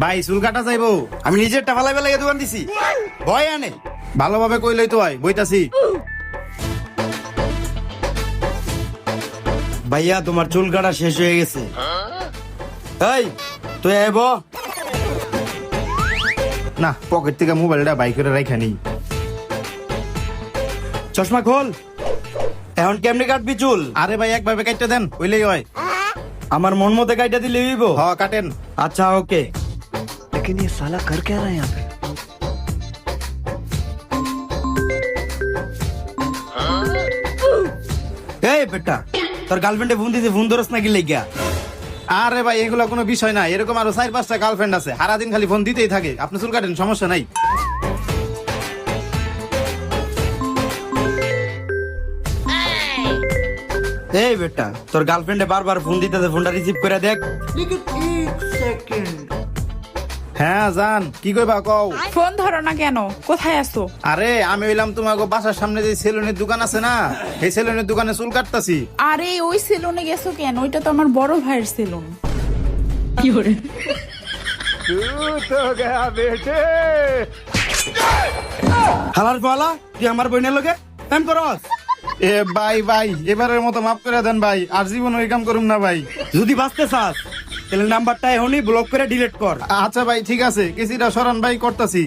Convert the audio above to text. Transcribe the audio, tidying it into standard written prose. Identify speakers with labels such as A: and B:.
A: ভাই চুল কাটা যাইবো?
B: আমি নিজের টাকা লাগে দোকান দিছি, ভয় আনে।
A: ভালোভাবে কইলেই তো হয়, বইতাছি।
B: ভাইয়া তোমার চুল কাটা শেষ হয়ে গেছে। এই তুই আইব
A: না, পকেট থেকে মোবাইলটা বাই করে রাখা নেই।
B: চশমা খোল। এখন কেমনে কাটবি চুল?
A: আরে ভাই একভাবে কাটতে দেন, কইলেই হয়।
B: আমার মন মতো কাইটা দিলে হইব।
A: হ কাটেন।
B: আচ্ছা ওকে।
C: लेकिन ये साला कर क्या रहा है यहाँ पे?
B: এই বেটা, তোর গার্লফ্রেন্ডে ফোন দিতে ফোন ধরস নাকি লেগিয়া?
A: আরে ভাই এগুলো কোনো বিষয় না, এরকম আরো 4-5টা গার্লফ্রেন্ড আছে, সারাদিন খালি ফোন দিতেই থাকে। আপনি চুল কাটেন, সমস্যা নাই।
B: এই বেটা, তোর গার্লফ্রেন্ডে বারবার ফোন দিতেছে, ফোনটা রিসিভ করে দেখ।
A: হ্যাঁ জান, কি কইবা কও?
D: ফোন ধরো না কেন? কোথায় আছো?
A: আরে আমি হইলাম তোমাকে বাসার সামনে যে সেলুনের দোকান আছে না, এই সেলুনের দোকানে চুল কাটতাছি।
D: আরে ওই সেলুনে গেছো কেন? ওইটা তো আমার বড় ভাইয়ের সেলুন।
B: হালার পালা, তুই আমার বোনের লগে প্রেম করস?
A: এ ভাই ভাই, এবারের মতো মাফ করে দেন ভাই, আর জীবন ওই কাম করুম না ভাই।
B: যদি বাঁচতে চাস তাহলে নাম্বারটা এখনই ব্লক করে ডিলিট কর।
A: আচ্ছা ভাই ঠিক আছে, কিছুটা সরান ভাই, করতাছি।